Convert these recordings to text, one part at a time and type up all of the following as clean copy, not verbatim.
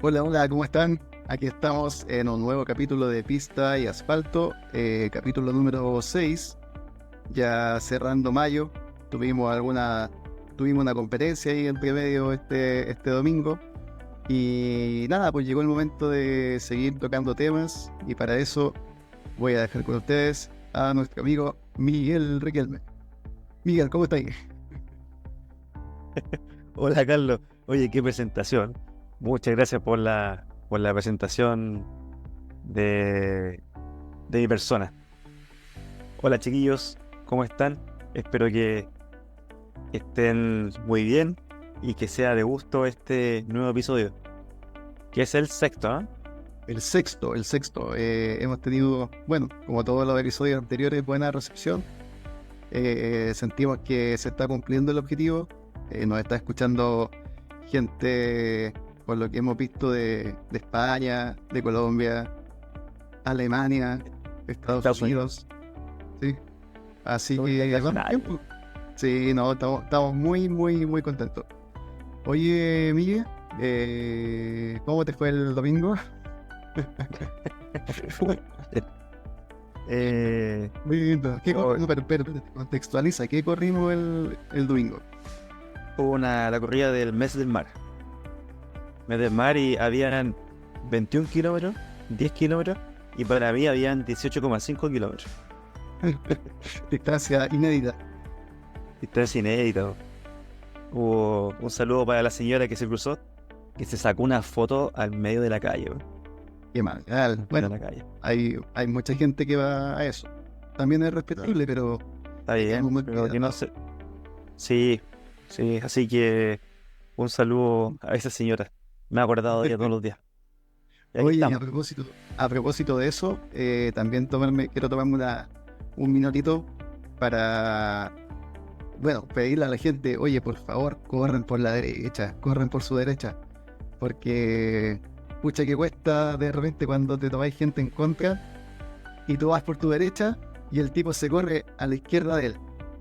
Hola, hola, ¿cómo están? Aquí estamos en un nuevo capítulo de Pista y Asfalto, capítulo número 6, ya cerrando mayo. Tuvimos tuvimos una competencia ahí entre medio este domingo. Y nada, pues llegó el momento de seguir tocando temas y para eso voy a dejar con ustedes a nuestro amigo Miguel Riquelme. Miguel, ¿cómo estáis? Hola Carlos, oye, qué presentación. Muchas gracias por la presentación de, de mi persona. Hola chiquillos, ¿cómo están? Espero que estén muy bien y que sea de gusto este nuevo episodio, que es el sexto, ¿ah? El sexto. Hemos tenido, bueno, como todos los episodios anteriores, buena recepción. Sentimos que se está cumpliendo el objetivo. Nos está escuchando gente, por lo que hemos visto, de España, de Colombia, Alemania, Estados Estados Unidos. Unidos. ¿Sí? Así Soy que vamos internacional. bien, pues. Sí, no, estamos muy, muy, muy contentos. Oye, Miguel, ¿cómo te fue el domingo? Muy lindo. Oh, No, pero, contextualiza, ¿qué corrimos el domingo? Hubo la corrida del mes del mar y habían 21 kilómetros, 10 kilómetros y para mí habían 18,5 kilómetros. Distancia inédita. Distancia inédita. Hubo un saludo para la señora que se cruzó, que se sacó una foto al medio de la calle, weón. Qué mal. Al medio de Bueno, la calle. hay mucha gente que va a eso. También es respetable, pero Está tengamos bien, muy pero que no cuidado. sé. Sí, sí, así que un saludo a esa señora. Me he acordado de ella todos los días. Y aquí Oye, y estamos. a propósito de eso, también quiero tomarme un minutito para, bueno, pedirle a la gente, oye, por favor, corran por la derecha, corran por su derecha, porque pucha que cuesta de repente cuando te tomáis gente en contra y tú vas por tu derecha y el tipo se corre a la izquierda de él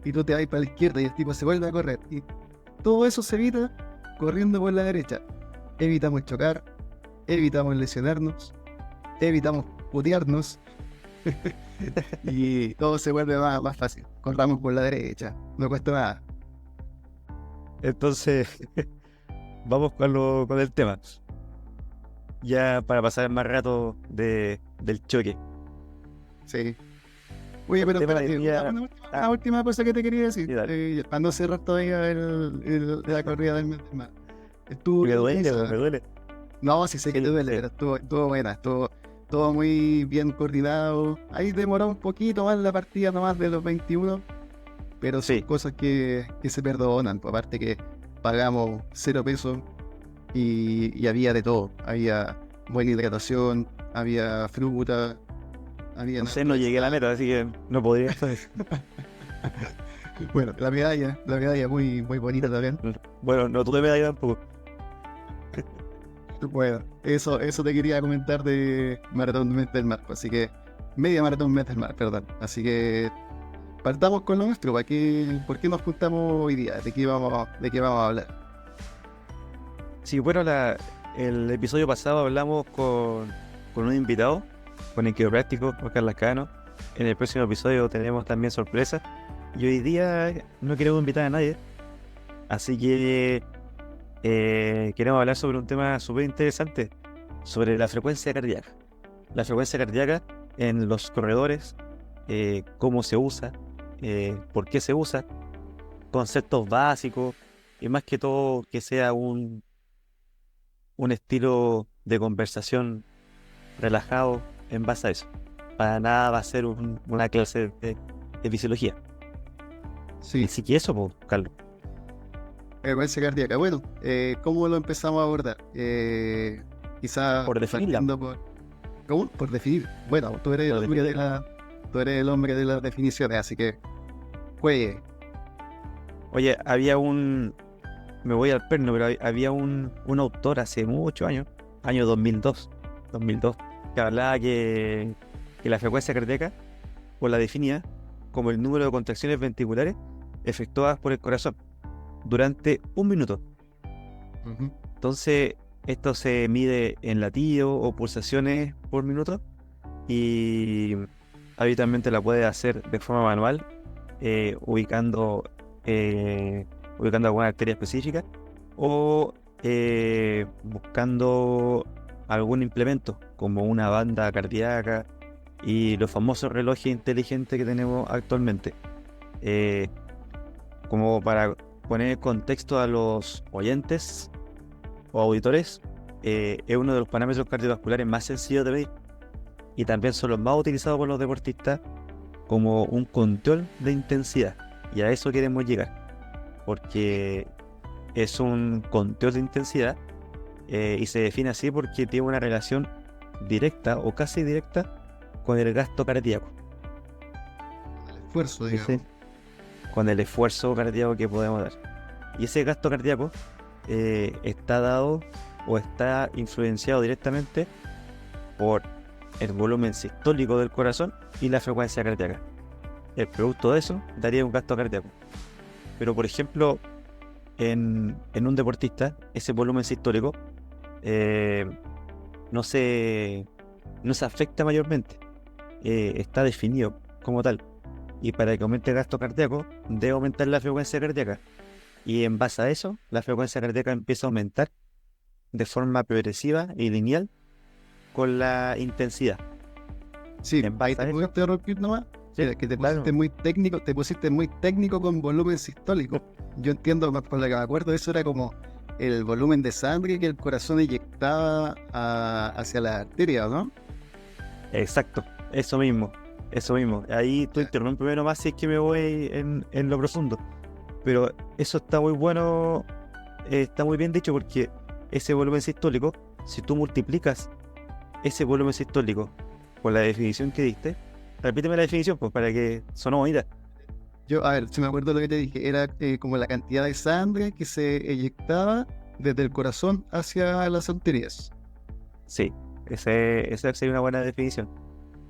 y tú te vas para la izquierda y el tipo se vuelve a correr y todo eso se evita corriendo por la derecha. Evitamos chocar, evitamos lesionarnos, evitamos putearnos y todo se vuelve más fácil. Corramos por la derecha, no cuesta nada. Entonces, vamos con el tema. Ya para pasar más rato del choque. Sí. Oye, El pero tema de hoy espérate, día. una Ah, última cosa que te quería decir, sí, dale. para no cerrar todavía la corrida del mes del mar. Estuvo Me bien duele, organizada. me duele. No, sí sé que Sí, te duele, sí. pero estuvo buena, estuvo todo muy bien coordinado. Ahí demoró un poquito más la partida nomás de los 21, pero son Sí. cosas que se perdonan. Pues, aparte que pagamos 0 pesos y había de todo. Había buena hidratación, había fruta, había No sé, harto no de llegué a la snack. meta, así que no podría estar. Bueno, la medalla muy, muy bonita también. Bueno, no tuve medalla tampoco. Bueno, eso te quería comentar de Maratón Mes del Mar, pues, así que media Maratón Mes del Mar, perdón. Así que partamos con lo nuestro. ¿Por qué nos juntamos hoy día? ¿De qué vamos a hablar? Sí, bueno, el episodio pasado hablamos con un invitado, con el quiropráctico Oscar Lascano. En el próximo episodio tenemos también sorpresa. Y hoy día no queremos invitar a nadie, así que queremos hablar sobre un tema súper interesante, sobre la frecuencia cardíaca. La frecuencia cardíaca en los corredores, cómo se usa, por qué se usa, conceptos básicos y más que todo que sea un estilo de conversación relajado en base a eso. Para nada va a ser una clase de fisiología. Sí, Así que eso, pues, Carlos, frecuencia cardíaca. Bueno, ¿cómo lo empezamos a abordar? Quizás por definirla, partiendo por... ¿Cómo? Por definir. Bueno, por definirla. tú eres el hombre de las definiciones, así que juegue. Oye, me voy al perno, pero había un autor hace muchos años, año 2002, que hablaba que la frecuencia cardíaca, o la definía como el número de contracciones ventriculares efectuadas por el corazón durante un minuto. Ujú. Entonces, Esto se mide en latido o pulsaciones por minuto y habitualmente la puedes hacer de forma manual, ubicando, ubicando alguna arteria específica o buscando algún implemento como una banda cardíaca y los famosos relojes inteligentes que tenemos actualmente. Eh, Como para poner en contexto a los oyentes o auditores, es uno de los parámetros cardiovasculares más sencillos de medir y también son los más utilizados por los deportistas como un control de intensidad. Y a eso queremos llegar, porque es un control de intensidad y se define así porque tiene una relación directa o casi directa con el gasto cardíaco. El esfuerzo, ¿Viste? digamos. Con el esfuerzo cardíaco que podemos dar. Y ese gasto cardíaco está dado o está influenciado directamente por el volumen sistólico del corazón y la frecuencia cardíaca. El producto de eso daría un gasto cardíaco. Pero por ejemplo, en un deportista, ese volumen sistólico eh, no se, no se afecta mayormente. Está definido como tal. Y para que aumente el gasto cardíaco, debe aumentar la frecuencia cardíaca. Y en base a eso, la frecuencia cardíaca empieza a aumentar de forma progresiva y lineal con la intensidad. Sí, En ahí base te a puedo eso, interrumpir nomás. sí, Mira, que claro, te pusiste muy técnico con volumen sistólico. Yo entiendo, por lo que me acuerdo, eso era como el volumen de sangre que el corazón eyectaba hacia la arteria, ¿no? exacto, eso mismo. Ahí tú Ya. interrúmpeme nomás si es que me voy en lo profundo. Pero eso está muy bueno, está muy bien dicho porque ese volumen sistólico, si tú multiplicas ese volumen sistólico por la definición que diste, repíteme la definición pues para que sonó bonita. Yo, a ver, si me acuerdo lo que te dije, era como la cantidad de sangre que se eyectaba desde el corazón hacia las arterias. Sí, esa sería una buena definición.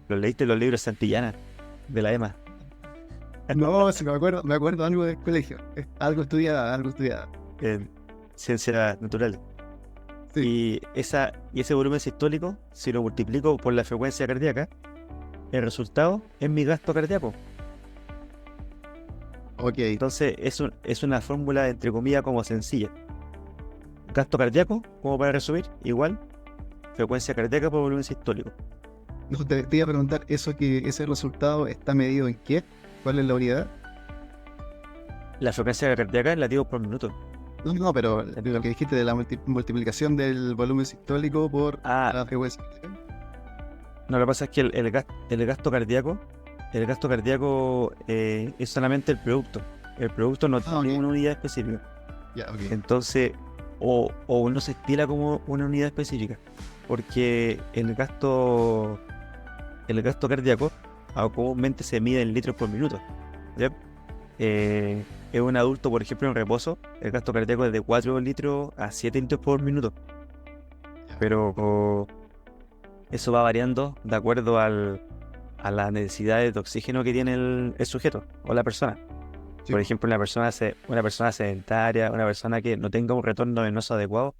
Lo leíste en los libros Santillana de la EMA, No, si me acuerdo algo del colegio. Algo estudiada, algo estudiada. en ciencias naturales. Sí, Y ese volumen sistólico, si lo multiplico por la frecuencia cardíaca, el resultado es mi gasto cardíaco. ok. Entonces es una fórmula entre comillas como sencilla. Gasto cardíaco, como para resumir, igual frecuencia cardíaca por volumen sistólico. No, te iba a preguntar, ese resultado está medido en qué? ¿Cuál es la unidad? La frecuencia cardíaca es latidos por minuto. No, no, pero lo que dijiste de la multiplicación del volumen sistólico por Ah, la frecuencia. no, lo que pasa es que el gasto cardíaco es solamente el producto. El producto no Ah, tiene ok. una unidad específica. Ya, ok. Entonces, o no se estila como una unidad específica. Porque el gasto cardíaco comúnmente se mide en litros por minuto. ¿Ya? En un adulto, por ejemplo, en reposo, el gasto cardíaco es de 4 litros a 7 litros por minuto. Ya. Pero eso va variando de acuerdo a las necesidades de oxígeno que tiene el sujeto o la persona. Sí, Por po. ejemplo, una persona sedentaria, una persona que no tenga un retorno venoso adecuado,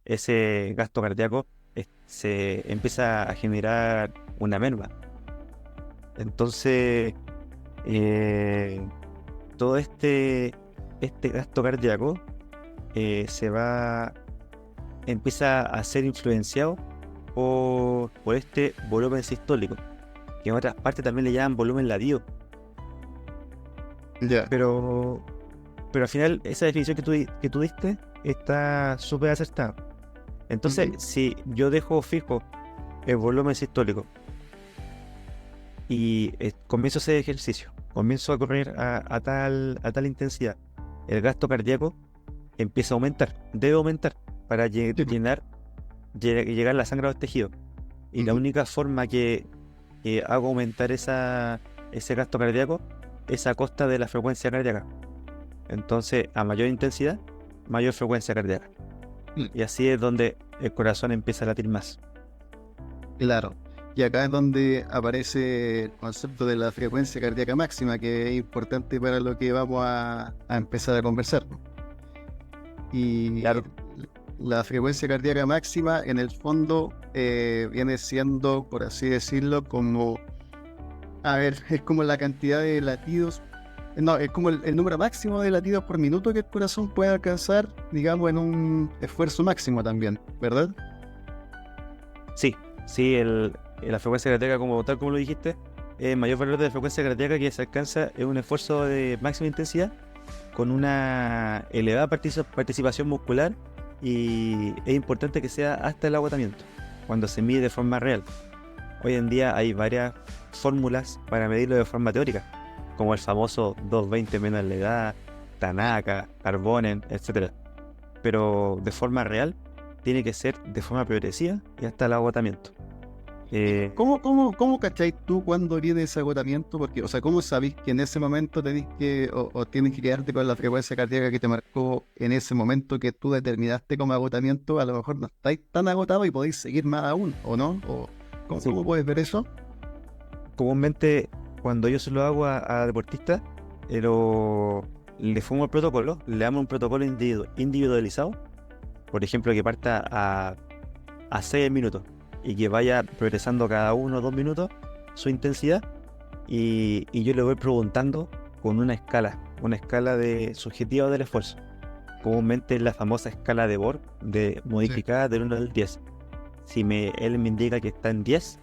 ese gasto cardíaco se empieza a generar una merma. Entonces, eh, todo este gasto cardíaco se va, empieza a ser influenciado por este volumen sistólico, que en otras partes también le llaman volumen latido. Ya. Pero, pero al final esa definición que tú diste está súper acertada. Entonces, Ujú. si yo dejo fijo el volumen sistólico y comienzo ese ejercicio, comienzo a correr a tal intensidad, el gasto cardíaco empieza a aumentar, debe aumentar para Sí, po. llegar la sangre a los tejidos. Y la Ujú. única forma que hago aumentar ese gasto cardíaco es a costa de la frecuencia cardíaca. Entonces, a mayor intensidad, mayor frecuencia cardíaca. Y así es donde el corazón empieza a latir más. Claro. Y acá es donde aparece el concepto de la frecuencia cardíaca máxima, que es importante para lo que vamos a empezar a conversar. Y Claro, la frecuencia cardíaca máxima en el fondo viene siendo, por así decirlo, como, a ver, es como la cantidad de latidos, no, es como el número máximo de latidos por minuto que el corazón puede alcanzar, digamos, en un esfuerzo máximo también, ¿verdad? Sí, sí, la frecuencia cardíaca, como tal como lo dijiste, el mayor valor de la frecuencia cardíaca que se alcanza es un esfuerzo de máxima intensidad con una elevada participación muscular, y es importante que sea hasta el agotamiento, cuando se mide de forma real. Hoy en día hay varias fórmulas para medirlo de forma teórica, como el famoso 220 menos la edad, Tanaka, Carbonen, etc. Pero de forma real tiene que ser de forma progresiva y hasta el agotamiento. ¿Cómo cacháis tú cuando viene ese agotamiento? Porque, o sea, ¿cómo sabéis que en ese momento tenéis que, o tienes que quedarte con la frecuencia cardíaca que te marcó en ese momento que tú determinaste como agotamiento? A lo mejor no estáis tan agotados y podéis seguir más aún, ¿o no? Sí. ¿Cómo puedes ver eso? Comúnmente, cuando yo se lo hago a deportistas, le fumo el protocolo, le damos un protocolo individualizado, por ejemplo, que parta a 6 minutos y que vaya progresando cada 1 o 2 minutos su intensidad, y yo le voy preguntando con una escala de subjetiva del esfuerzo. Comúnmente es la famosa escala de Borg, modificada del 1 al 10. Si él me indica que está en 10,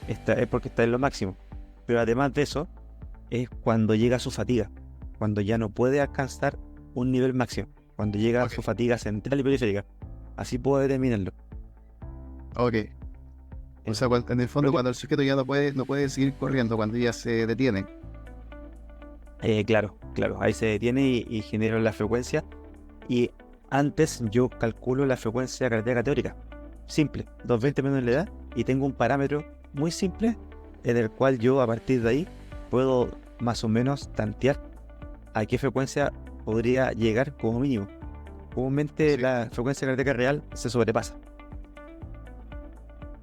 es porque está en lo máximo. Pero además de eso, es cuando llega su fatiga, cuando ya no puede alcanzar un nivel máximo, cuando llega su fatiga central y periférica. Así puedo determinarlo. Ok. O sea, en el fondo, cuando el sujeto ya no puede seguir corriendo, cuando ya se detiene. Claro, ahí se detiene y genera la frecuencia. Y antes yo calculo la frecuencia cardíaca teórica. Simple, 220 menos la edad, y tengo un parámetro muy simple en el cual yo a partir de ahí puedo más o menos tantear a qué frecuencia podría llegar como mínimo. Comúnmente la frecuencia cardíaca real se sobrepasa.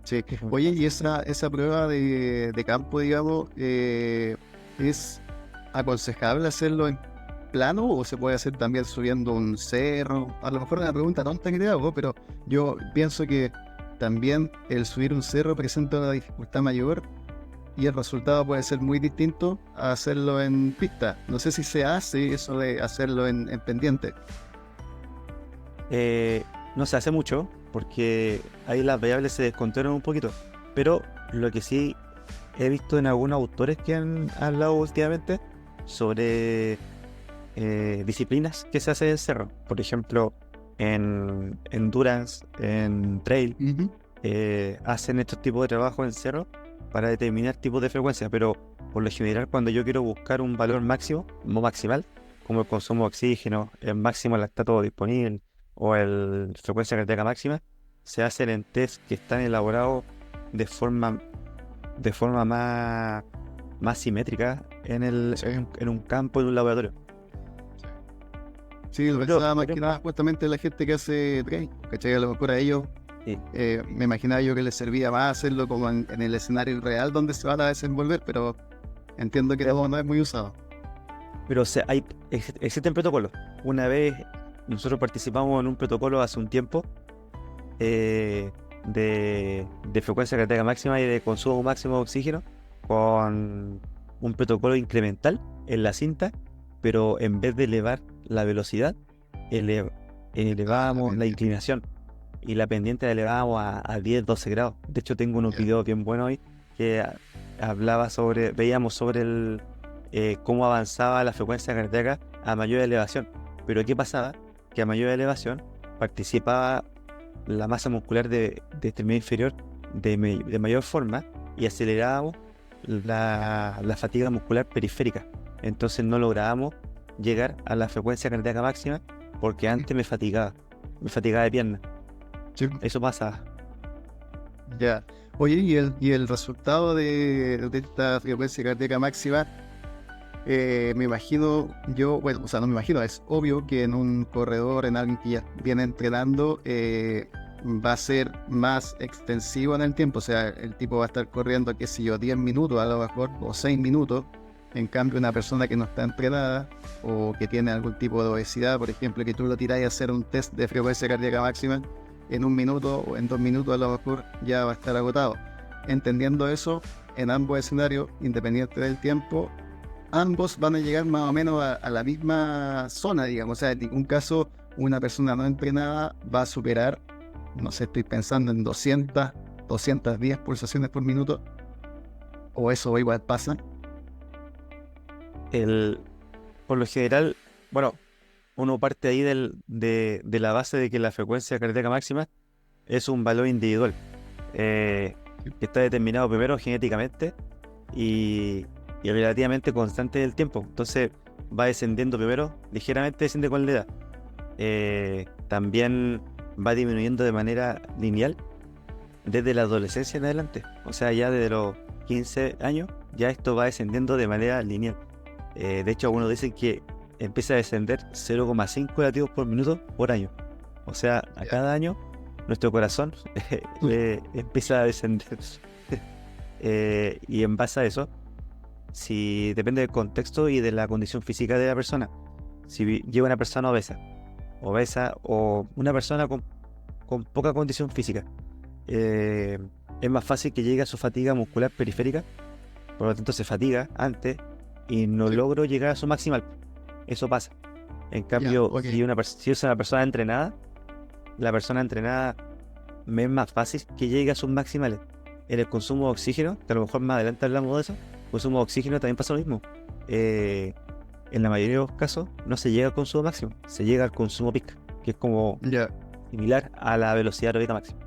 Sí. Oye, y esa prueba de campo, digamos, ¿es aconsejable hacerlo en plano o se puede hacer también subiendo un cerro? A lo mejor es una pregunta tonta que te hago, pero yo pienso que también el subir un cerro presenta una dificultad mayor y el resultado puede ser muy distinto a hacerlo en pista. No sé si se hace eso de hacerlo en pendiente. No se hace mucho porque ahí las variables se descontrolan un poquito, pero lo que sí he visto en algunos autores que han hablado últimamente sobre disciplinas que se hacen en cerro, por ejemplo en endurance, en trail, hacen estos tipos de trabajo en cerro para determinar tipos de frecuencia, pero por lo general cuando yo quiero buscar un valor máximo, no maximal, como el consumo de oxígeno, el máximo lactato disponible o el frecuencia cardíaca máxima, se hacen en test que están elaborados de forma más simétrica en un campo, en un laboratorio. Sí, lo pensaba más que nada justamente la gente que hace trail, ¿cachai? A lo mejor a ellos, Sí. me imaginaba yo que les servía más hacerlo como en el escenario real donde se van a desenvolver, pero entiendo que no es muy usado. Pero existen protocolos. Una vez nosotros participamos en un protocolo hace un tiempo de frecuencia cardíaca máxima y de consumo máximo de oxígeno, con un protocolo incremental en la cinta, pero en vez de elevar la velocidad, elevábamos la inclinación, y la pendiente la elevábamos a 10-12 grados. De hecho tengo unos videos bien buenos hoy que veíamos sobre cómo avanzaba la frecuencia cardíaca a mayor elevación. Pero ¿qué pasaba? Que a mayor elevación participaba la masa muscular de este medio inferior de mayor forma, y acelerábamos la fatiga muscular periférica. Entonces no lográbamos llegar a la frecuencia cardíaca máxima porque antes me fatigaba de pierna. Sí. Eso pasa. Ya. Oye, y el resultado de esta frecuencia cardíaca máxima, me imagino yo, bueno, o sea, no me imagino, es obvio que en un corredor, en alguien que ya viene entrenando, va a ser más extensivo en el tiempo. O sea, el tipo va a estar corriendo, qué sé yo, 10 minutos a lo mejor, o 6 minutos, En cambio, una persona que no está entrenada o que tiene algún tipo de obesidad, por ejemplo, que tú lo tiras a hacer un test de frecuencia cardíaca máxima, en 1 minuto o en 2 minutos a lo mejor ya va a estar agotado. Entendiendo eso, en ambos escenarios, independiente del tiempo, ambos van a llegar más o menos a la misma zona, digamos. O sea, en ningún caso una persona no entrenada va a superar, no sé, estoy pensando en 210 pulsaciones por minuto, o eso igual pasa. Por lo general, bueno, uno parte ahí de la base de que la frecuencia cardíaca máxima es un valor individual, que está determinado primero genéticamente y, y relativamente constante del tiempo. Entonces va descendiendo primero, ligeramente desciende con la edad. También va disminuyendo de manera lineal desde la adolescencia en adelante. O sea, ya desde los 15 años, ya esto va descendiendo de manera lineal. De hecho, algunos dicen que empieza a descender 0,5 latidos por minuto por año. O sea, a cada año nuestro corazón empieza a descender. Y en base a eso, si depende del contexto y de la condición física de la persona, si lleva una persona obesa o una persona con poca condición física, es más fácil que llegue a su fatiga muscular periférica, por lo tanto se fatiga antes y no logro llegar a su maximal. Eso pasa. En cambio, si es una persona entrenada, la persona entrenada me es más fácil que llegue a sus maximales. En el consumo de oxígeno, que a lo mejor más adelante hablamos de eso, el consumo de oxígeno también pasa lo mismo. En la mayoría de los casos no se llega al consumo máximo, se llega al consumo peak, que es como similar a la velocidad aeróbica máxima.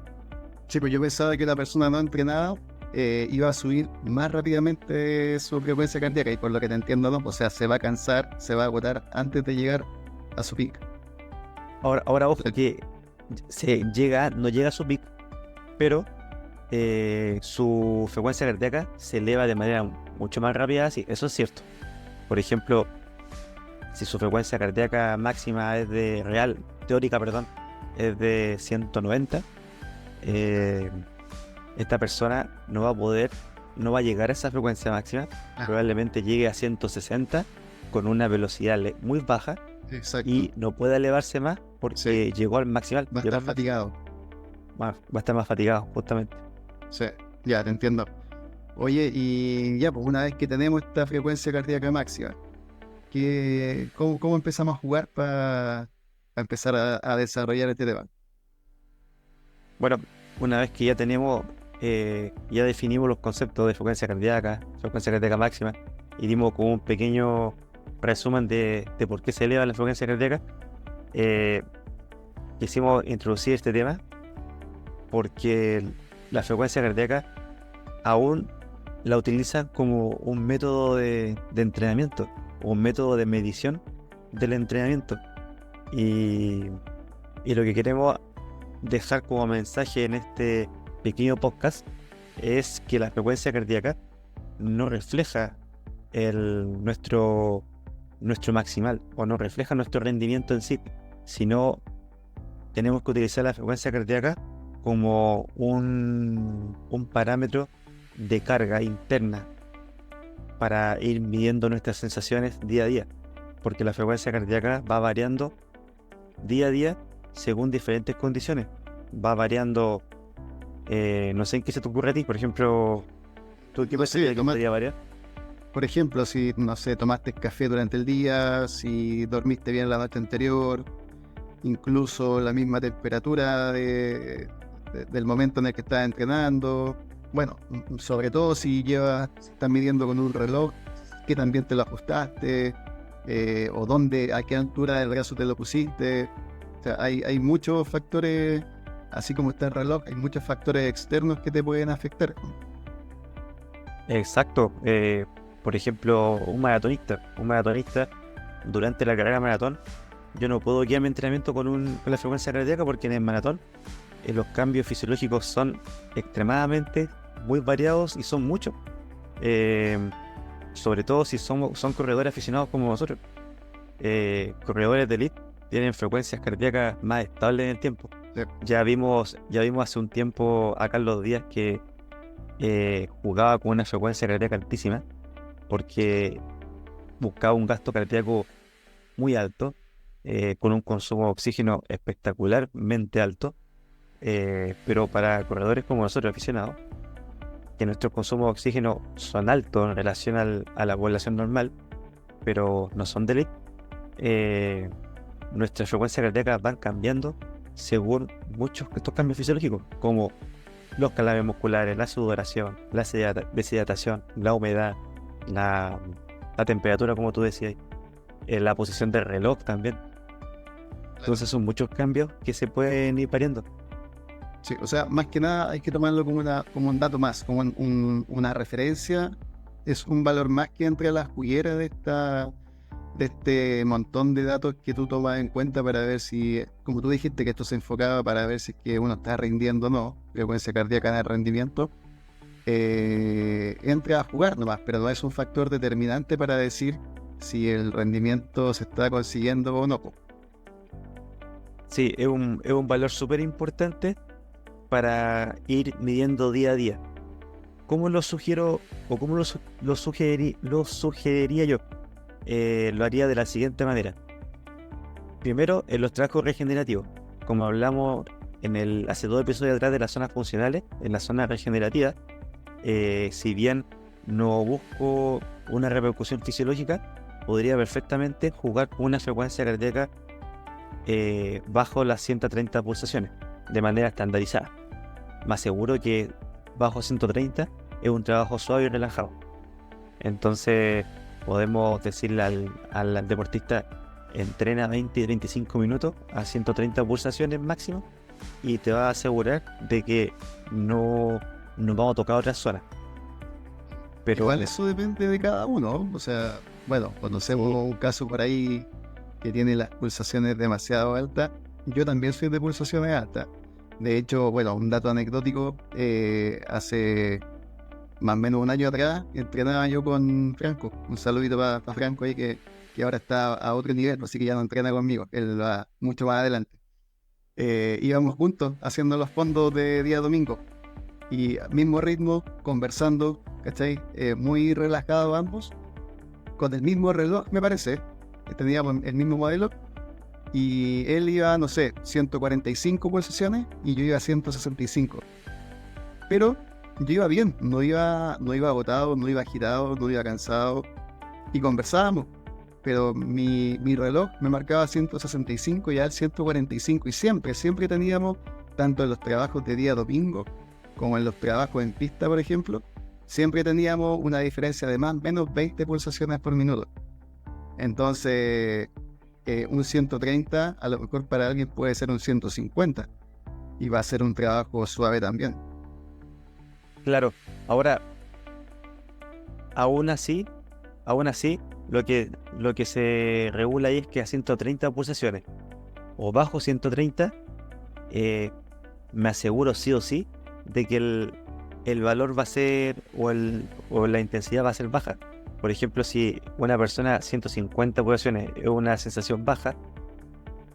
Sí, pues yo pensaba que la persona no entrenada iba a subir más rápidamente su frecuencia cardíaca, y por lo que te entiendo, no, o sea, se va a cansar, se va a agotar antes de llegar a su pico. Ahora ojo, que no llega a su pico, pero su frecuencia cardíaca se eleva de manera mucho más rápida, sí, eso es cierto. Por ejemplo, si su frecuencia cardíaca máxima es teórica, es de 190, esta persona no va a llegar a esa frecuencia máxima, probablemente llegue a 160 con una velocidad muy baja. Exacto. Y no puede elevarse más porque llegó al maximal. Va a estar fatigado. Va a estar más fatigado, justamente. Sí, ya te entiendo. Oye, y ya, pues una vez que tenemos esta frecuencia cardíaca máxima, ¿cómo empezamos a jugar para empezar a desarrollar este tema? Bueno, una vez que ya definimos los conceptos de frecuencia cardíaca máxima, y dimos como un pequeño resumen de por qué se eleva la frecuencia cardíaca, quisimos introducir este tema porque la frecuencia cardíaca aún la utilizan como un método de entrenamiento, o un método de medición del entrenamiento. Y lo que queremos dejar como mensaje en este pequeño podcast es que la frecuencia cardíaca no refleja nuestro maximal, o no refleja nuestro rendimiento en sí, sino tenemos que utilizar la frecuencia cardíaca como un parámetro de carga interna para ir midiendo nuestras sensaciones día a día, porque la frecuencia cardíaca va variando día a día según diferentes condiciones. Va variando, no sé en qué se te ocurre a ti, por ejemplo, ¿tú qué pensarías que podría variar? Por ejemplo, si, no sé, tomaste café durante el día, si dormiste bien la noche anterior, incluso la misma temperatura del momento en el que estás entrenando. Bueno, sobre todo si estás midiendo con un reloj, que también te lo ajustaste, o a qué altura del brazo te lo pusiste. O sea, hay muchos factores, así como está el reloj, hay muchos factores externos que te pueden afectar. Exacto. Por ejemplo, un maratonista durante la carrera maratón, yo no puedo guiar mi entrenamiento con la frecuencia cardíaca, porque en el maratón los cambios fisiológicos son extremadamente muy variados y son muchos, sobre todo si son corredores aficionados como nosotros. Corredores de elite tienen frecuencias cardíacas más estables en el tiempo. Sí. Ya vimos hace un tiempo a Carlos Díaz, que jugaba con una frecuencia cardíaca altísima, porque buscaba un gasto cardíaco muy alto, con un consumo de oxígeno espectacularmente alto, pero para corredores como nosotros aficionados, que nuestros consumos de oxígeno son altos en relación a la población normal, pero no son de ley, nuestras frecuencias cardíacas van cambiando según muchos de estos cambios fisiológicos, como los calambres musculares, la sudoración, la deshidratación, la humedad, la temperatura, como tú decías, la posición del reloj también. Entonces son muchos cambios que se pueden ir variando. Sí, o sea, más que nada hay que tomarlo como un dato más, como una referencia. Es un valor más que entre las jugueras de este montón de datos que tú tomas en cuenta para ver si, como tú dijiste, que esto se enfocaba para ver si es que uno está rindiendo o no, frecuencia cardíaca de rendimiento, entra a jugar nomás, pero no es un factor determinante para decir si el rendimiento se está consiguiendo o no. Sí, es un valor súper importante para ir midiendo día a día. ¿Cómo lo sugiero o cómo lo sugeriría yo? Lo haría de la siguiente manera. Primero, en los trabajos regenerativos. Como hablamos hace 2 episodios atrás de las zonas funcionales, en la zona regenerativa, si bien no busco una repercusión fisiológica, podría perfectamente jugar con una frecuencia cardíaca bajo las 130 pulsaciones, de manera estandarizada. Más seguro que bajo 130 es un trabajo suave y relajado. Entonces podemos decirle al deportista: entrena 20 y 25 minutos a 130 pulsaciones máximo, y te va a asegurar de que no vamos a tocar otras zonas. Pero igual eso depende de cada uno, o sea, bueno, conocemos un caso por ahí que tiene las pulsaciones demasiado altas. Yo también soy de pulsaciones altas. De hecho, bueno, un dato anecdótico, hace más o menos un año atrás entrenaba yo con Franco. Un saludito para Franco ahí que ahora está a otro nivel, así que ya no entrena conmigo, él va mucho más adelante. Íbamos juntos haciendo los fondos de día domingo y mismo ritmo, conversando, ¿cachai? Muy relajados ambos, con el mismo reloj, me parece. Teníamos el mismo modelo y él iba, no sé, 145 pulsaciones y yo iba a 165. Pero yo iba bien, no iba agotado, no iba agitado, no iba cansado y conversábamos. Pero mi reloj me marcaba 165 y a él 145 y siempre teníamos, tanto en los trabajos de día domingo como en los trabajos en pista, por ejemplo, siempre teníamos una diferencia de más o menos 20 pulsaciones por minuto. Entonces, un 130 a lo mejor para alguien puede ser un 150 y va a ser un trabajo suave también. claro, ahora, aún así, lo que se regula ahí es que a 130 pulsaciones o bajo 130, me aseguro sí o sí de que el valor va a ser, o la intensidad va a ser baja. Por ejemplo, si una persona 150 pulsaciones es una sensación baja,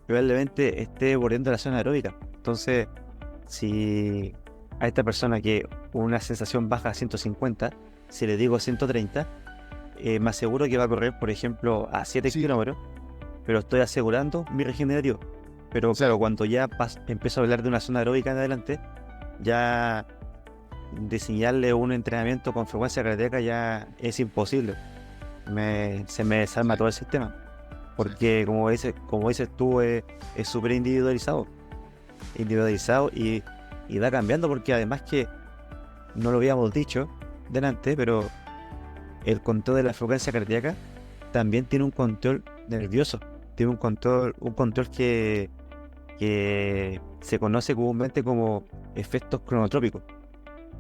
probablemente esté bordeando la zona aeróbica. Entonces, si a esta persona que una sensación baja a 150, si le digo 130, me aseguro que va a correr, por ejemplo, a 7 Sí. kilómetros, pero estoy asegurando mi regenerativo. Pero claro, cuando ya empiezo a hablar de una zona aeróbica en adelante, ya diseñarle un entrenamiento con frecuencia cardíaca ya es imposible. Se me desarma todo el sistema. Porque como dices tú, es súper individualizado y va cambiando, porque además que no lo habíamos dicho delante, pero el control de la frecuencia cardíaca también tiene un control nervioso, tiene un control que se conoce comúnmente como efectos cronotrópicos.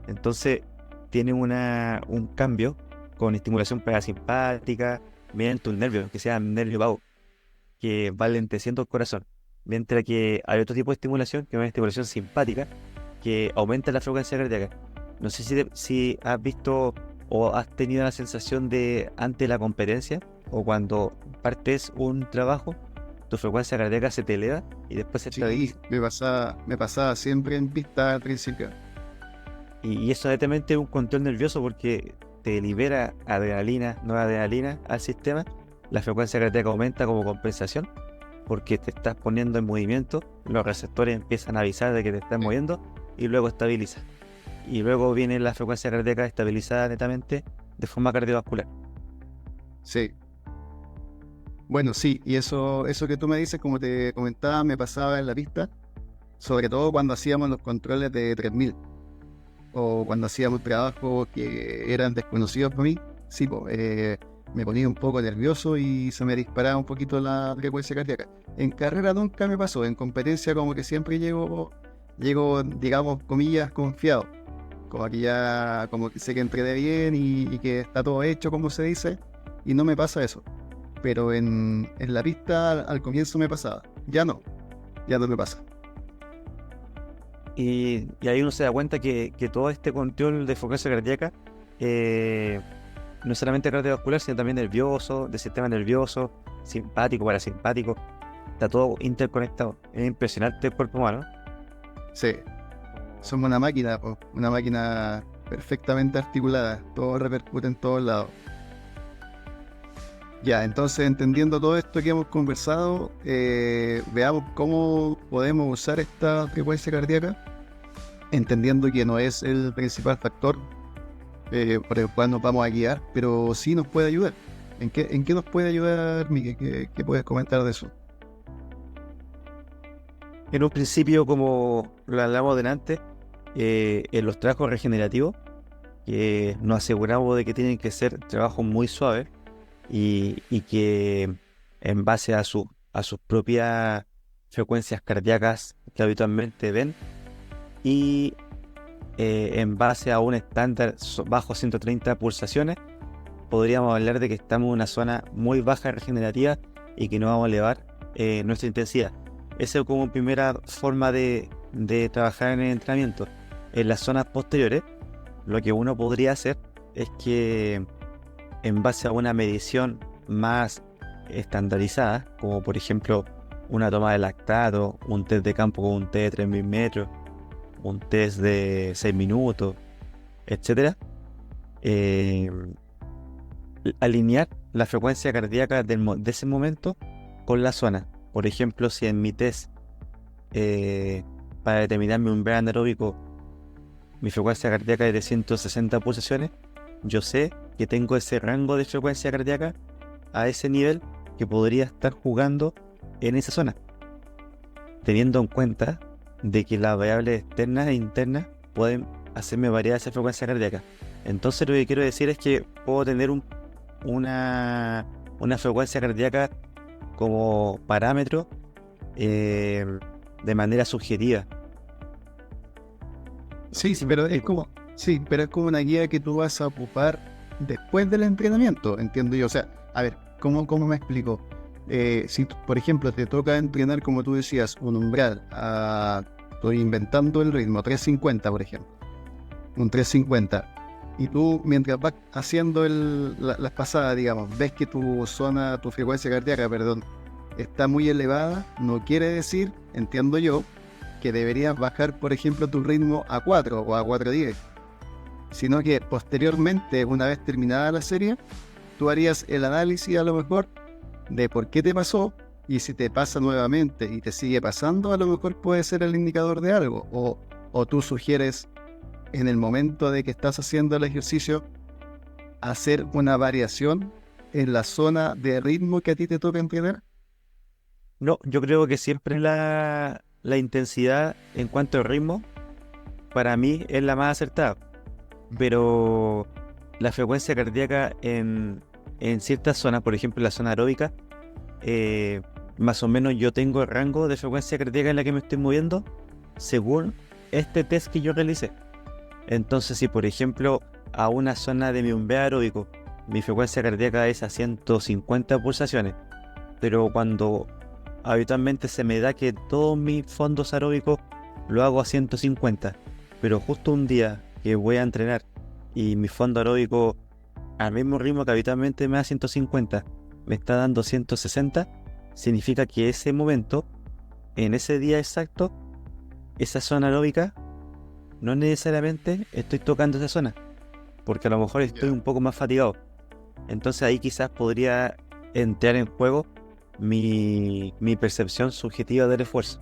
Entonces tiene un cambio con estimulación parasimpática mediante un nervio que se llama nervio vago, que va lenteciendo el corazón, mientras que hay otro tipo de estimulación, que es una estimulación simpática, que aumenta la frecuencia cardíaca. No sé si has visto o has tenido la sensación de, ante la competencia o cuando partes un trabajo, tu frecuencia cardíaca se te eleva y después se Sí, estabiliza. me pasaba siempre en pista al principio. Y eso netamente es un control nervioso, porque te libera adrenalina, nueva adrenalina al sistema, la frecuencia cardíaca aumenta como compensación, porque te estás poniendo en movimiento, los receptores empiezan a avisar de que te estás moviendo y luego estabiliza. Y luego viene la frecuencia cardíaca estabilizada netamente de forma cardiovascular. Sí. Bueno, sí, y eso que tú me dices, como te comentaba, me pasaba en la pista, sobre todo cuando hacíamos los controles de 3000 o cuando hacíamos trabajos que eran desconocidos para mí. Sí, me ponía un poco nervioso y se me disparaba un poquito la frecuencia cardíaca. En carrera nunca me pasó, en competencia como que siempre llego, digamos, comillas, confiado. Como que ya, como que sé que entrené bien y que está todo hecho, como se dice, y no me pasa eso. Pero en la pista al comienzo me pasaba. Ya no me pasa. Y ahí uno se da cuenta que todo este control de frecuencia cardíaca no es solamente cardiovascular, sino también nervioso, del sistema nervioso, simpático, parasimpático. Está todo interconectado. Es impresionante el cuerpo humano. Sí, somos una máquina, una máquina perfectamente articulada. Todo repercute en todos lados. Ya, entonces entendiendo todo esto que hemos conversado, veamos cómo podemos usar esta frecuencia cardíaca, entendiendo que no es el principal factor por el cual nos vamos a guiar, pero sí nos puede ayudar. ¿En qué nos puede ayudar, Miguel? ¿Qué puedes comentar de eso? En un principio, como lo hablamos delante, en los trabajos regenerativos, que nos aseguramos de que tienen que ser trabajos muy suaves y que en base a sus propias frecuencias cardíacas que habitualmente ven y en base a un estándar bajo 130 pulsaciones, podríamos hablar de que estamos en una zona muy baja regenerativa y que no vamos a elevar nuestra intensidad. Esa es como primera forma de trabajar en el entrenamiento. En las zonas posteriores, lo que uno podría hacer es que en base a una medición más estandarizada, como por ejemplo una toma de lactato, un test de campo con un test de 3000 metros, un test de 6 minutos, etcétera, alinear la frecuencia cardíaca de ese momento con la zona. Por ejemplo, si en mi test para determinar mi umbral anaeróbico mi frecuencia cardíaca es de 160 pulsaciones, yo sé que tengo ese rango de frecuencia cardíaca a ese nivel que podría estar jugando en esa zona, teniendo en cuenta de que las variables externas e internas pueden hacerme variar esa frecuencia cardíaca. Entonces lo que quiero decir es que puedo tener una frecuencia cardíaca como parámetro de manera subjetiva. Sí, pero es como una guía que tú vas a ocupar después del entrenamiento, entiendo yo. O sea, a ver, ¿cómo me explico? Si, por ejemplo, te toca entrenar, como tú decías, un umbral, estoy inventando el ritmo, 350, por ejemplo, un 350, y tú, mientras vas haciendo las pasadas, digamos, ves que tu frecuencia cardíaca, perdón, está muy elevada, no quiere decir, entiendo yo, que deberías bajar, por ejemplo, tu ritmo a 4 o a 4:10, sino que posteriormente, una vez terminada la serie, tú harías el análisis a lo mejor de por qué te pasó, y si te pasa nuevamente y te sigue pasando, a lo mejor puede ser el indicador de algo, o tú sugieres en el momento de que estás haciendo el ejercicio hacer una variación en la zona de ritmo que a ti te toca entrenar. No, yo creo que siempre la intensidad en cuanto al ritmo, para mí es la más acertada. Pero la frecuencia cardíaca en ciertas zonas, por ejemplo la zona aeróbica, más o menos yo tengo el rango de frecuencia cardíaca en la que me estoy moviendo según este test que yo realicé. Entonces, si por ejemplo a una zona de mi umbral aeróbico mi frecuencia cardíaca es a 150 pulsaciones, pero cuando habitualmente se me da que todos mis fondos aeróbicos lo hago a 150, pero justo un día que voy a entrenar y mi fondo aeróbico al mismo ritmo que habitualmente me da 150 me está dando 160, significa que ese momento, en ese día exacto, esa zona aeróbica no necesariamente estoy tocando esa zona, porque a lo mejor estoy un poco más fatigado. Entonces ahí quizás podría entrar en juego mi percepción subjetiva del esfuerzo.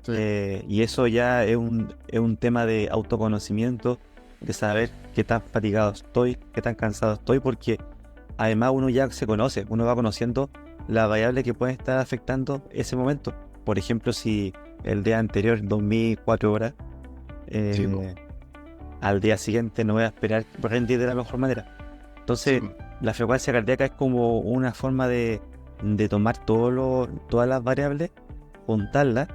Sí, Y eso ya es un tema de autoconocimiento, de saber qué tan fatigado estoy, qué tan cansado estoy, porque además uno ya se conoce, uno va conociendo las variables que pueden estar afectando ese momento. Por ejemplo, si el día anterior dormí 4 horas, sí, po, eh, al día siguiente no voy a esperar rendir de la mejor manera. sí, Entonces, po. la frecuencia cardíaca es como una forma de tomar todas las variables, juntarlas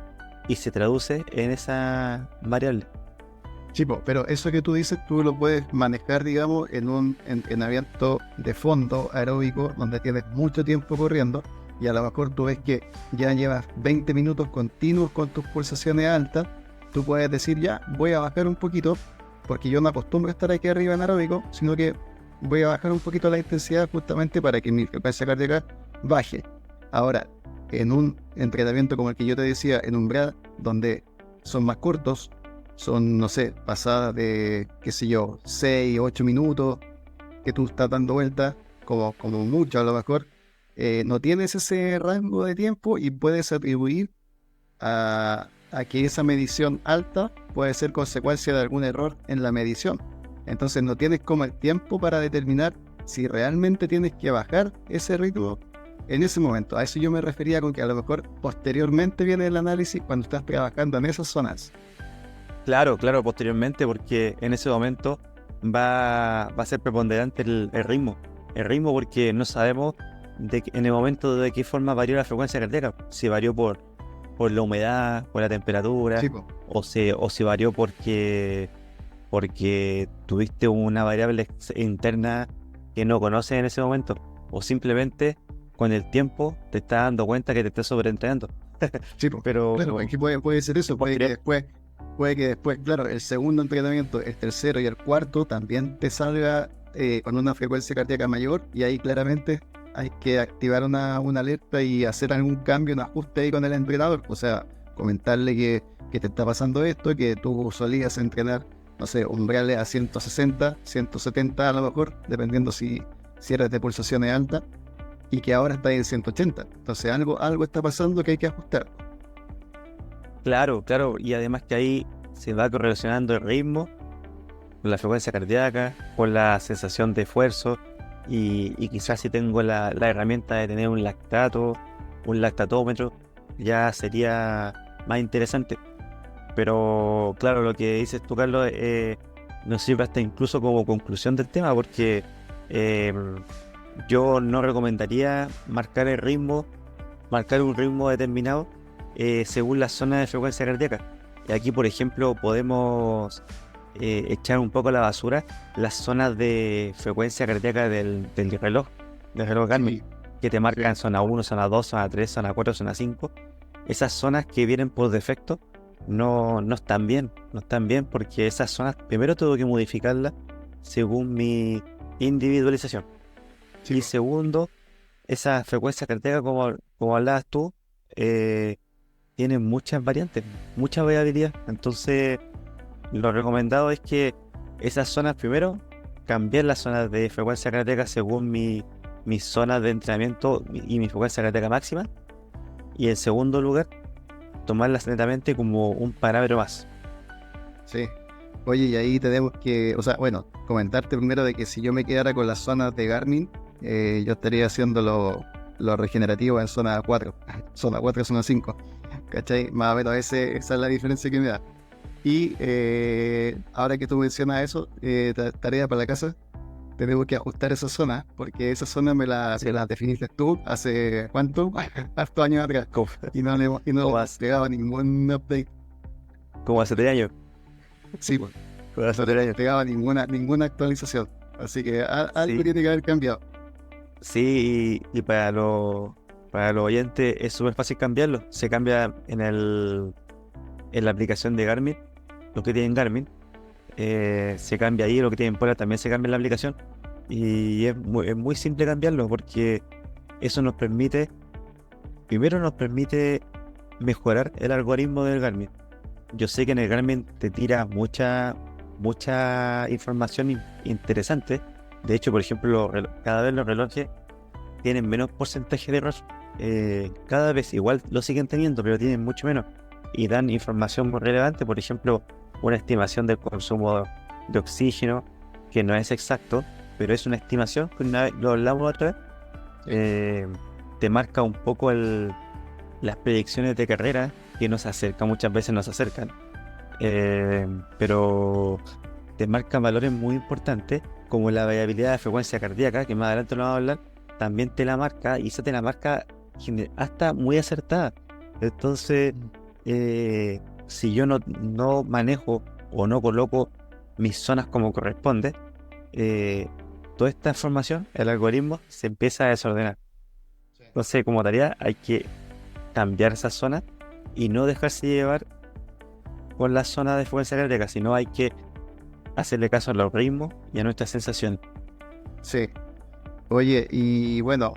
y se traduce en esa variable. Sí, po, pero eso que tú dices, tú lo puedes manejar, digamos, en un entrenamiento de fondo aeróbico donde tienes mucho tiempo corriendo y a lo mejor tú ves que ya llevas 20 minutos continuos con tus pulsaciones altas, tú puedes decir ya, voy a bajar un poquito porque yo no acostumbro a estar aquí arriba en aeróbico, sino que voy a bajar un poquito la intensidad justamente para que mi frecuencia cardíaca baje. Ahora, en un entrenamiento como el que yo te decía, en umbral, donde son más cortos, son, no sé, pasadas de, qué sé yo, 6 8 minutos que tú estás dando vueltas, como mucho a lo mejor, no tienes ese rango de tiempo y puedes atribuir a que esa medición alta puede ser consecuencia de algún error en la medición. Entonces no tienes como el tiempo para determinar si realmente tienes que bajar ese ritmo en ese momento. A eso yo me refería con que a lo mejor posteriormente viene el análisis cuando estás trabajando en esas zonas. Claro, claro, posteriormente, porque en ese momento va a ser preponderante el ritmo. El ritmo porque no sabemos en el momento de qué forma varió la frecuencia cardíaca. Si varió por la humedad, por la temperatura, Sí, po. o si varió porque tuviste una variable interna que no conoces en ese momento. O simplemente con el tiempo te estás dando cuenta que te estás sobreentrenando. Sí, po. Pero Claro, aquí puede ser eso, posterior, puede que después, claro, el segundo entrenamiento, el tercero y el cuarto también te salga con una frecuencia cardíaca mayor y ahí claramente hay que activar una alerta y hacer algún cambio, un ajuste ahí con el entrenador, o sea, comentarle que te está pasando esto, que tú solías entrenar, no sé, umbrales a 160, 170 a lo mejor, dependiendo si eres de pulsaciones altas, y que ahora está en 180. Entonces algo está pasando que hay que ajustar. claro, claro, y además que ahí se va correlacionando el ritmo con la frecuencia cardíaca, con la sensación de esfuerzo y quizás si tengo la herramienta de tener un lactatómetro, ya sería más interesante. Pero claro, lo que dices tú, Carlos, nos sirve hasta incluso como conclusión del tema, porque eh, yo no recomendaría marcar un ritmo determinado según la zona de frecuencia cardíaca. Y aquí, por ejemplo, podemos echar un poco a la basura las zonas de frecuencia cardíaca del reloj Garmin, Sí, que te sí, marcan zona 1, zona 2, zona 3, zona 4, zona 5. Esas zonas que vienen por defecto no están bien, no están bien porque esas zonas primero tengo que modificarlas según mi individualización. sí, Y po. segundo, esa frecuencia cardíaca, como hablabas tú, eh, tiene muchas variantes, mucha variabilidad. Entonces, lo recomendado es que esas zonas, primero, cambiar las zonas de frecuencia cardíaca según mis zonas de entrenamiento y mi frecuencia cardíaca máxima. Y en segundo lugar, tomarlas netamente como un parámetro más. Sí. Oye, y ahí tenemos que, o sea, bueno, comentarte primero de que si yo me quedara con las zonas de Garmin, yo estaría haciendo lo regenerativo en zona 4, zona 4, zona 5, ¿cachai? Más o menos esa es la diferencia que me da. Y ahora que tú mencionas eso, tarea para la casa, tenemos que ajustar esa zona, porque esa zona Sí, me la definiste tú hace, ¿cuánto? Hartos años atrás, como, y no le como hemos hace, pegado ningún update. como hace 3 años. Sí, pues. Como hace No le tres hemos años. pegado ninguna actualización. Así que algo Sí, tiene que haber cambiado. sí, y para los oyentes es súper fácil cambiarlo. Se cambia en la aplicación de Garmin, lo que tienen Garmin, se cambia ahí, lo que tienen Polar también se cambia en la aplicación. Y es muy simple cambiarlo porque eso primero nos permite mejorar el algoritmo del Garmin. Yo sé que en el Garmin te tira mucha información interesante. De hecho, por ejemplo, cada vez los relojes tienen menos porcentaje de error. Cada vez igual lo siguen teniendo, pero tienen mucho menos. Y dan información muy relevante, por ejemplo, una estimación del consumo de oxígeno, que no es exacto, pero es una estimación, que una vez lo hablamos otra vez, te marca un poco las predicciones de carrera, que nos acercan, muchas veces nos acercan, pero te marcan valores muy importantes, como la variabilidad de frecuencia cardíaca, que más adelante lo vamos a hablar, también te la marca, y esa te la marca hasta muy acertada. Entonces, si yo no manejo o no coloco mis zonas como corresponde, toda esta información, el algoritmo, se empieza a desordenar. Entonces, como tarea, hay que cambiar esa zona y no dejarse llevar por la zona de frecuencia cardíaca, sino hay que hacerle caso al algoritmo y a nuestra sensación. Sí. Oye, y bueno,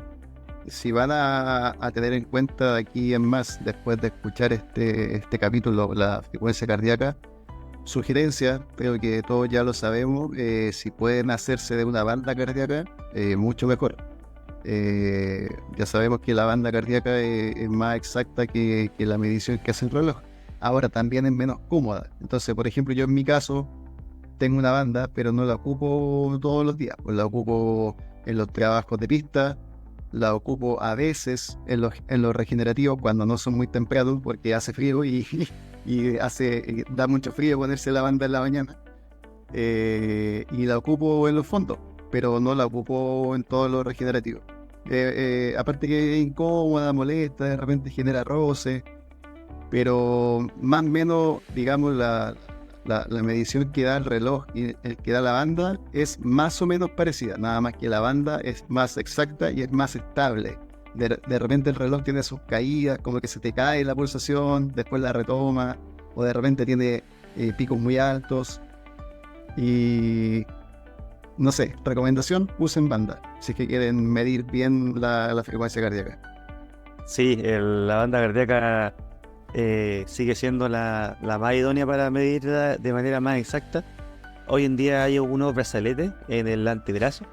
si van a tener en cuenta de aquí en más, después de escuchar este capítulo, la frecuencia cardíaca, sugerencia, creo que todos ya lo sabemos, si pueden hacerse de una banda cardíaca, mucho mejor. Ya sabemos que la banda cardíaca es más exacta que la medición que hace el reloj. Ahora también es menos cómoda. Entonces, por ejemplo, yo en mi caso tengo una banda, pero no la ocupo todos los días. Pues la ocupo en los trabajos de pista, la ocupo a veces en los regenerativos cuando no son muy tempranos porque hace frío y da mucho frío ponerse la banda en la mañana. Y la ocupo en los fondos, pero no la ocupo en todos los regenerativos. Aparte que es incómoda, molesta, de repente genera roce, pero más o menos, digamos, la medición que da el reloj y el que da la banda es más o menos parecida, nada más que la banda es más exacta y es más estable. De repente el reloj tiene sus caídas, como que se te cae la pulsación, después la retoma, o de repente tiene picos muy altos. Y no sé, recomendación, usen banda, si es que quieren medir bien la frecuencia cardíaca. Sí, la banda cardíaca sigue siendo la más idónea para medirla de manera más exacta. Hoy en día hay unos brazaletes en el antebrazo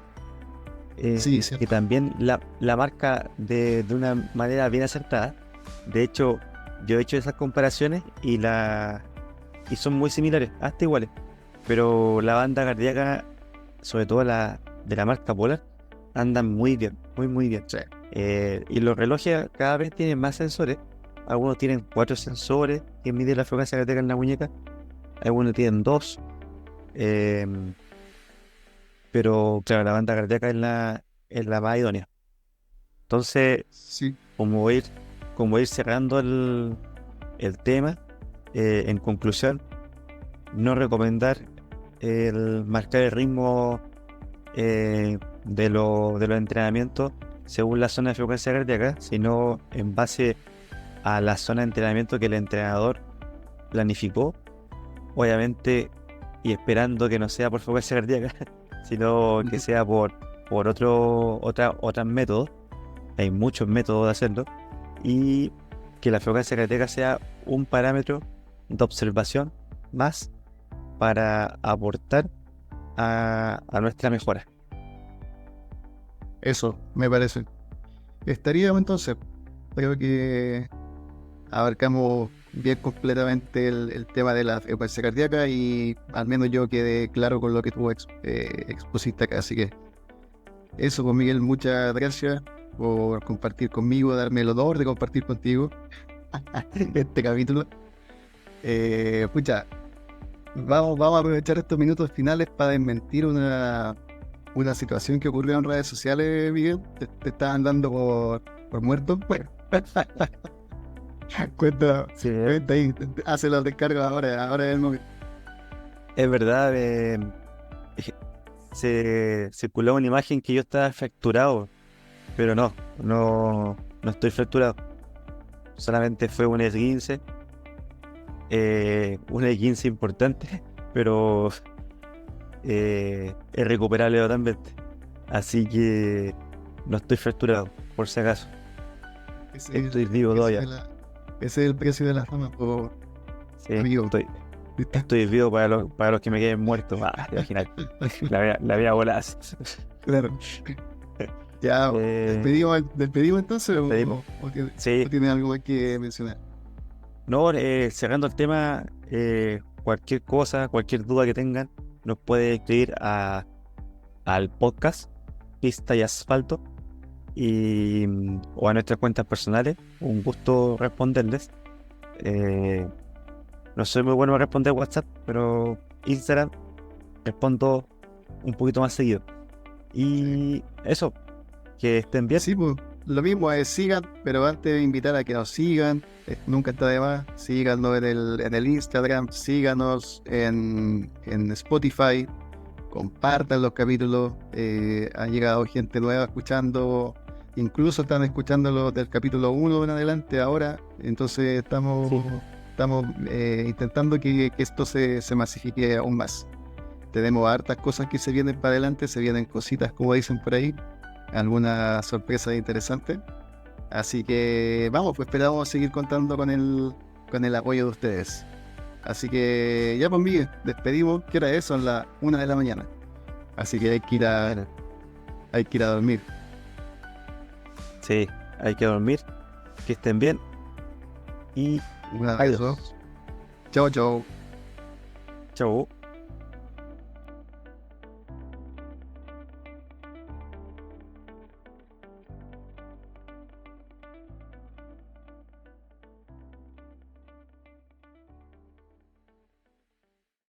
Sí, que cierto. también la marca de una manera bien acertada. De hecho, yo he hecho esas comparaciones y son muy similares, hasta iguales. Pero la banda cardíaca, sobre todo la de la marca Polar, andan muy bien, muy muy bien. Sí. Y los relojes cada vez tienen más sensores. Algunos tienen 4 sensores que miden la frecuencia cardíaca en la muñeca. Algunos tienen 2. Pero claro, la banda cardíaca es la más idónea. Entonces, Sí. como ir, como ir cerrando el tema, en conclusión, no recomendar el marcar el ritmo de los entrenamientos según la zona de frecuencia cardíaca, sino en base a la zona de entrenamiento que el entrenador planificó, obviamente, y esperando que no sea por frecuencia cardíaca, sino que sea por otros métodos. Hay muchos métodos de hacerlo, y que la frecuencia cardíaca sea un parámetro de observación más para aportar a nuestra mejora. Eso, me parece. Estaríamos entonces. Creo que abarcamos bien completamente el tema de la frecuencia cardíaca y al menos yo quedé claro con lo que tú expusiste acá. Así que eso, pues Miguel, muchas gracias por compartir conmigo, darme el honor de compartir contigo este capítulo. Pucha, vamos a aprovechar estos minutos finales para desmentir una situación que ocurrió en redes sociales, Miguel. Te estaban dando por muerto. Bueno, cuenta, Sí, cuenta ahí, hace los descargos ahora es el momento. es verdad, se circuló una imagen que yo estaba fracturado, pero no estoy fracturado. Solamente fue un esguince importante, pero es recuperable totalmente. Así que no estoy fracturado, por si acaso. Ese es Estoy vivo precio todavía. de ese es el precio de la fama, po, Sí, amigo. ¿Viste? Estoy vivo para los que me queden muertos. Te imaginas. La vida volada. Claro. Ya, Eh, despedimos entonces Despedimos. o Sí, tienes algo más que mencionar? no, cerrando el tema, cualquier cosa, cualquier duda que tengan, nos puede escribir al podcast Pista y Asfalto o a nuestras cuentas personales. Un gusto responderles. Eh, no soy muy bueno para responder WhatsApp, pero Instagram respondo un poquito más seguido. Sí. Y eso, que estén bien. Sí, pues lo mismo es sigan, pero antes de invitar a que nos sigan, nunca está de más, síganos en el Instagram, síganos en Spotify, compartan los capítulos, ha llegado gente nueva escuchando, incluso están escuchando los del capítulo 1 en adelante ahora, entonces Sí, estamos intentando que esto se masifique aún más. Tenemos hartas cosas que se vienen para adelante, se vienen cositas como dicen por ahí, alguna sorpresa interesante. Así que vamos, pues esperamos seguir contando con el apoyo de ustedes. Así que ya pues Miguel, despedimos. ¿Qué hora es? Son las 1 de la mañana. Así que bueno, hay que ir a dormir. sí, hay que dormir, que estén bien y Un abrazo. adiós. Chao, chao. Chau.